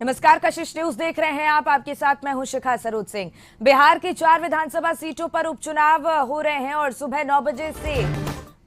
नमस्कार, कशिश न्यूज देख रहे हैं आप। आपके साथ मैं हूं शिखा सरोज सिंह। बिहार की 4 विधानसभा सीटों पर उपचुनाव हो रहे हैं और सुबह 9 बजे से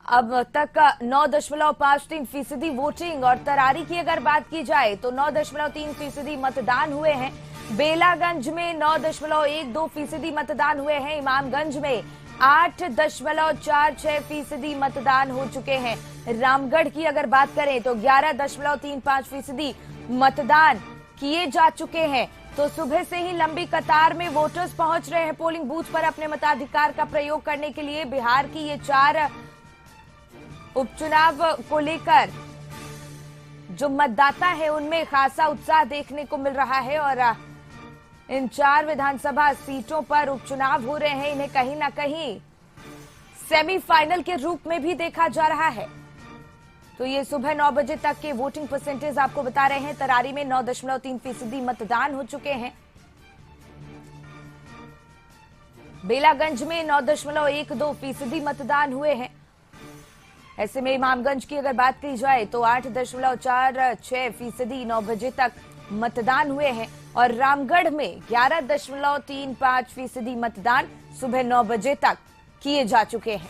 अब तक 9.53% वोटिंग और तरारी की अगर बात की जाए तो 9.3% मतदान हुए हैं। बेलागंज में 9.12% मतदान हुए हैं। इमामगंज में 8.46% मतदान हो चुके हैं। रामगढ़ की अगर बात करें तो 11.35% मतदान किए जा चुके हैं। तो सुबह से ही लंबी कतार में वोटर्स पहुंच रहे हैं पोलिंग बूथ पर अपने मताधिकार का प्रयोग करने के लिए। बिहार की ये 4 उपचुनाव को लेकर जो मतदाता है उनमें खासा उत्साह देखने को मिल रहा है और इन 4 विधानसभा सीटों पर उपचुनाव हो रहे हैं। इन्हें कहीं ना कहीं सेमीफाइनल के रूप में भी देखा जा रहा है। तो ये सुबह 9 बजे तक के वोटिंग परसेंटेज आपको बता रहे हैं। तरारी में 9.3% मतदान हो चुके हैं। बेलागंज में 9.12% मतदान हुए हैं। ऐसे में इमामगंज की अगर बात की जाए तो 8.46% 9 बजे तक मतदान हुए हैं और रामगढ़ में 11.35% मतदान सुबह 9 बजे तक किए जा चुके हैं।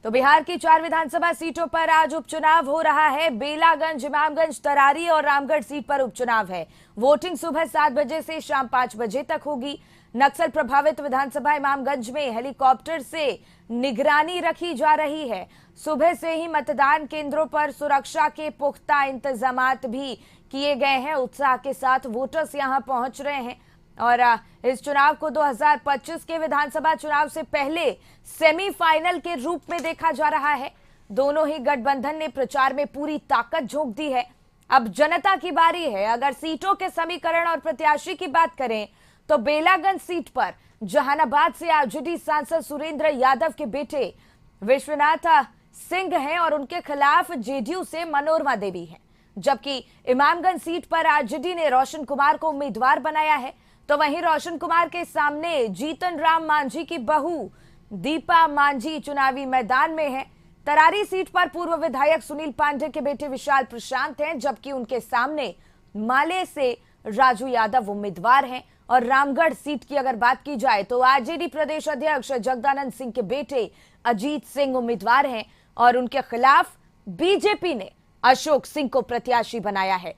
तो बिहार की 4 विधानसभा सीटों पर आज उपचुनाव हो रहा है। बेलागंज, इमामगंज, तरारी और रामगढ़ सीट पर उपचुनाव है। वोटिंग सुबह 7 बजे से शाम 5 बजे तक होगी। नक्सल प्रभावित विधानसभा इमामगंज में हेलीकॉप्टर से निगरानी रखी जा रही है। सुबह से ही मतदान केंद्रों पर सुरक्षा के पुख्ता इंतजामात भी किए गए हैं। उत्साह के साथ वोटर्स यहां पहुंच रहे हैं और इस चुनाव को 2025 के विधानसभा चुनाव से पहले सेमीफाइनल के रूप में देखा जा रहा है। दोनों ही गठबंधन ने प्रचार में पूरी ताकत झोंक दी है। अब जनता की बारी है। अगर सीटों के समीकरण और प्रत्याशी की बात करें तो बेलागंज सीट पर जहानाबाद से आरजेडी सांसद सुरेंद्र यादव के बेटे विश्वनाथ सिंह हैं और उनके खिलाफ जेडीयू से मनोरमा देवी हैं। जबकि इमामगंज सीट पर आरजेडी ने रोशन कुमार को उम्मीदवार बनाया है। तो वहीं रोशन कुमार के सामने जीतन राम मांझी की बहू दीपा मांझी चुनावी मैदान में है। तरारी सीट पर पूर्व विधायक सुनील पांडे के बेटे विशाल प्रशांत हैं, जबकि उनके सामने माले से राजू यादव उम्मीदवार हैं। और रामगढ़ सीट की अगर बात की जाए तो आरजेडी प्रदेश अध्यक्ष जगदानंद सिंह के बेटे अजीत सिंह उम्मीदवार हैं और उनके खिलाफ बीजेपी ने अशोक सिंह को प्रत्याशी बनाया है।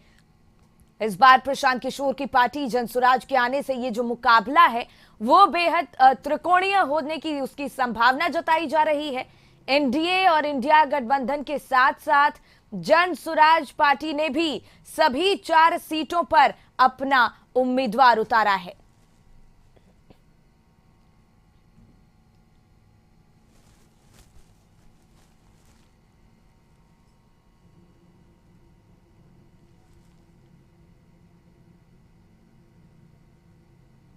इस बार प्रशांत किशोर की पार्टी जनसुराज के आने से ये जो मुकाबला है वो बेहद त्रिकोणीय होने की उसकी संभावना जताई जा रही है। एनडीए और इंडिया गठबंधन के साथ साथ जनसुराज पार्टी ने भी सभी 4 सीटों पर अपना उम्मीदवार उतारा है।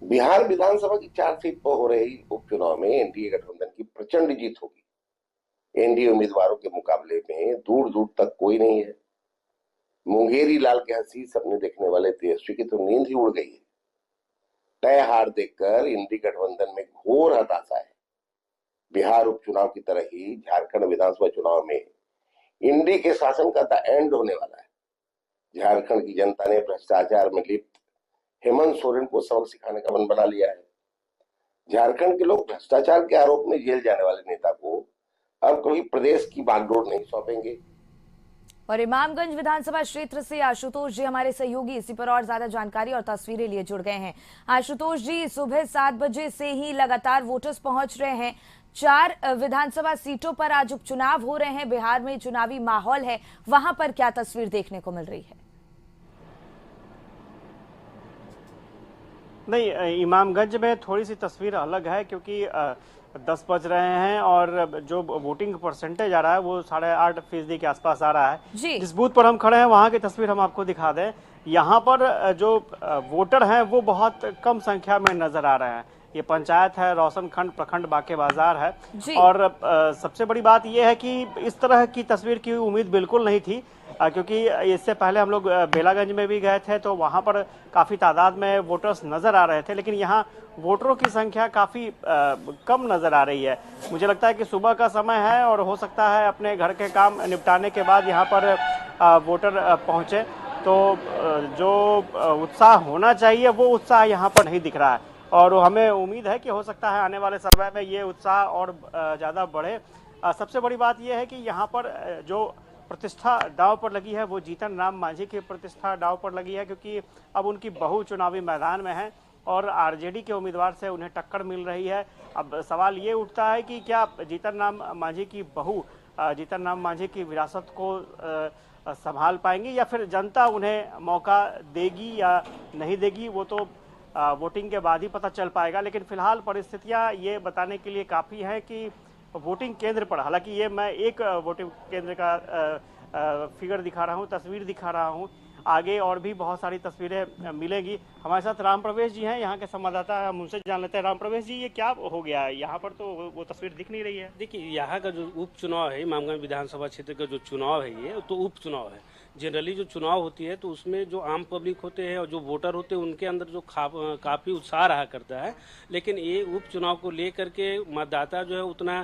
बिहार विधानसभा की 4 सीट पर हो रही उपचुनाव में एनडीए गठबंधन की प्रचंड जीत होगी। एनडीए उम्मीदवारों के मुकाबले में दूर दूर तक कोई नहीं है। मुंगेरी लाल के हंसी सपने देखने वाले तेजस्वी की तो नींद ही उड़ गई है। तय हार देखकर इंडी गठबंधन में घोर हताशा है। बिहार उपचुनाव की तरह ही झारखंड विधानसभा चुनाव में इंडी के शासन का द एंड होने वाला है। झारखंड की जनता ने भ्रष्टाचार में लिप्त हेमंत सोरेन को सबक सिखाने का मन बना लिया है। झारखंड के लोग भ्रष्टाचार के आरोप में जेल जाने वाले नेता को अब कभी प्रदेश की बागडोर नहीं सौंपेंगे। और इमामगंज विधानसभा क्षेत्र से आशुतोष जी हमारे सहयोगी इसी पर और ज्यादा जानकारी और तस्वीरें लिए जुड़ गए हैं। आशुतोष जी, सुबह 7 बजे से ही लगातार वोटर्स पहुंच रहे हैं। 4 विधानसभा सीटों पर आज उपचुनाव हो रहे हैं। बिहार में चुनावी माहौल है, वहां पर क्या तस्वीर देखने को मिल रही है? नहीं, इमामगंज में थोड़ी सी तस्वीर अलग है क्योंकि 10 बज रहे हैं और जो वोटिंग परसेंटेज आ रहा है वो 8.5% के आसपास आ रहा है। जिस बूथ पर हम खड़े हैं वहाँ की तस्वीर हम आपको दिखा दें। यहाँ पर जो वोटर हैं वो बहुत कम संख्या में नजर आ रहे हैं। ये पंचायत है, रोशनखंड प्रखंड बाके बाजार है। जी। और सबसे बड़ी बात यह है कि इस तरह की तस्वीर की उम्मीद बिल्कुल नहीं थी, क्योंकि इससे पहले हम लोग बेलागंज में भी गए थे तो वहां पर काफी तादाद में वोटर्स नजर आ रहे थे, लेकिन यहाँ वोटरों की संख्या काफी कम नजर आ रही है। मुझे लगता है कि सुबह का समय है और हो सकता है अपने घर के काम निपटाने के बाद यहाँ पर वोटर पहुंचे, तो जो उत्साह होना चाहिए वो उत्साह यहाँ पर नहीं दिख रहा है। और हमें उम्मीद है कि हो सकता है आने वाले समय में ये उत्साह और ज़्यादा बढ़े। सबसे बड़ी बात यह है कि यहाँ पर जो प्रतिष्ठा दांव पर लगी है वो जीतन राम मांझी की प्रतिष्ठा दांव पर लगी है, क्योंकि अब उनकी बहू चुनावी मैदान में है और आरजेडी के उम्मीदवार से उन्हें टक्कर मिल रही है। अब सवाल ये उठता है कि क्या जीतन राम मांझी की बहू जीतन राम मांझी की विरासत को संभाल पाएंगी या फिर जनता उन्हें मौका देगी या नहीं देगी, वो तो वोटिंग के बाद ही पता चल पाएगा। लेकिन फिलहाल परिस्थितियां ये बताने के लिए काफ़ी है कि वोटिंग केंद्र पर, हालांकि ये मैं एक वोटिंग केंद्र का फिगर दिखा रहा हूँ, तस्वीर दिखा रहा हूँ, आगे और भी बहुत सारी तस्वीरें मिलेंगी। हमारे साथ राम प्रवेश जी हैं, यहाँ के संवाददाता, हम उनसे जान लेते हैं। राम प्रवेश जी, ये क्या हो गया है यहाँ पर? तो वो तस्वीर दिख नहीं रही है। देखिए, यहाँ का जो उपचुनाव है, इमामगंज विधानसभा क्षेत्र का जो चुनाव है, ये तो उपचुनाव है। जनरली जो चुनाव होती है तो उसमें जो आम पब्लिक होते हैं और जो वोटर होते हैं उनके अंदर जो काफ़ी उत्साह रहा करता है, लेकिन ये उपचुनाव को लेकर के मतदाता जो है उतना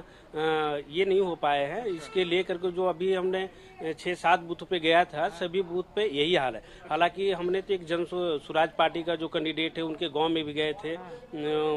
ये नहीं हो पाए हैं। इसके लेकर के जो अभी हमने 6-7 बूथ पे गया था, सभी बूथ पे यही हाल है। हालांकि हमने तो एक जन स्वराज पार्टी का जो कैंडिडेट है उनके गांव में भी गए थे,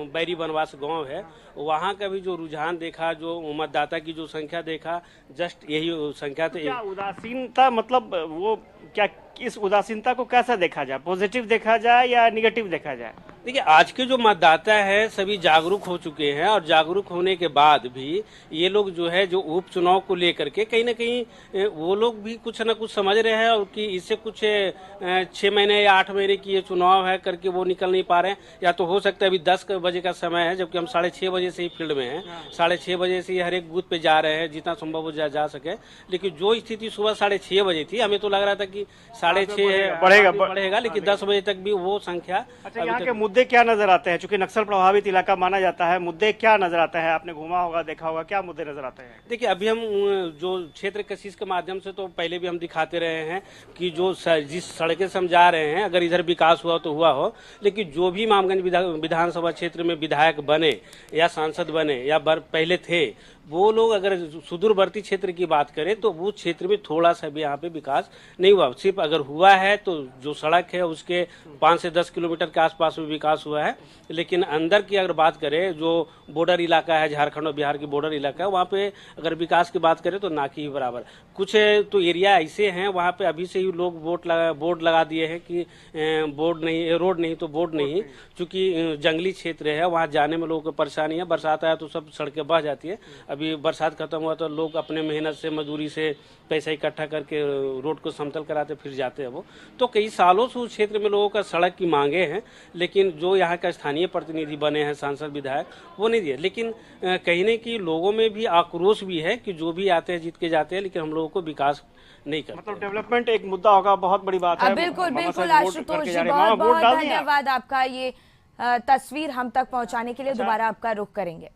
बैरी बनवास गांव है, वहां का भी जो रुझान देखा, जो मतदाता की जो संख्या देखा, जस्ट यही संख्या। तो क्या उदासीनता, मतलब वो क्या, इस उदासीनता को कैसा देखा जाए? पॉजिटिव देखा जाए या निगेटिव देखा जाए? देखिए, आज के जो मतदाता है सभी जागरूक हो चुके हैं और जागरूक होने के बाद भी ये लोग जो है जो उपचुनाव को लेकर के कहीं ना कहीं वो लोग भी कुछ न कुछ समझ रहे हैं और कि इससे कुछ 6 महीने या 8 महीने की ये चुनाव है करके वो निकल नहीं पा रहे हैं। या तो हो सकता है अभी 10 बजे का समय है, जबकि हम 6:30 बजे से ही फील्ड में हैं, 6:30 बजे से ही हर एक बूथ पे जा रहे हैं जितना संभव हो जा सके। लेकिन जो स्थिति सुबह 6:30 बजे थी, हमें तो लग रहा था कि 6:30 बढ़ेगा, लेकिन 10 बजे तक भी वो संख्या। अच्छा, यहाँ के मुद्दे क्या नजर आते हैं? चूंकि नक्सल प्रभावित इलाका माना जाता है, मुद्दे क्या नजर आते हैं? आपने घूमा होगा, देखा होगा, क्या मुद्दे नजर आते हैं? देखिए, अभी हम जो क्षेत्र कशिश के माध्यम से तो पहले भी हम दिखाते रहे हैं कि जो जिस सड़कें से हम जा रहे हैं, अगर इधर विकास हुआ तो हुआ हो, लेकिन जो भी इमामगंज विधानसभा क्षेत्र में विधायक बने या सांसद बने या पहले थे, वो लोग अगर सुदूरवर्ती क्षेत्र की बात करें तो वो क्षेत्र में थोड़ा सा भी यहाँ पे विकास नहीं हुआ। सिर्फ अगर हुआ है तो जो सड़क है उसके 5 से 10 किलोमीटर के आसपास में विकास हुआ है, लेकिन अंदर की अगर बात करें, जो बॉर्डर इलाका है, झारखंड और बिहार की बॉर्डर इलाका है, वहाँ पे अगर विकास की बात करें तो ना की बराबर। कुछ तो एरिया ऐसे हैं वहाँ पे अभी से ही लोग बोर्ड लगा दिए हैं कि बोर्ड नहीं, रोड नहीं तो बोर्ड नहीं, चूँकि जंगली क्षेत्र है, वहाँ जाने में लोगों को परेशानी है। बरसात आया तो सब सड़कें बह जाती है। अभी बरसात खत्म हुआ तो लोग अपने मेहनत से, मजदूरी से पैसा इकट्ठा करके रोड को समतल कराते फिर जाते हैं। वो तो कई सालों से उस क्षेत्र में लोगों का सड़क की मांगे हैं, लेकिन जो यहाँ का स्थानीय प्रतिनिधि बने हैं, सांसद विधायक, वो नहीं दिए। लेकिन कहीं न कहीं लोगों में भी आक्रोश भी है कि जो भी आते हैं जीत के जाते हैं, लेकिन हम लोगों को विकास नहीं करते। मतलब डेवलपमेंट एक मुद्दा होगा, बहुत बड़ी बात है। बिल्कुल बिल्कुल आशुतोष जी, बहुत बहुत धन्यवाद आपका ये तस्वीर हम तक पहुंचाने के लिए। दोबारा आपका रुख करेंगे।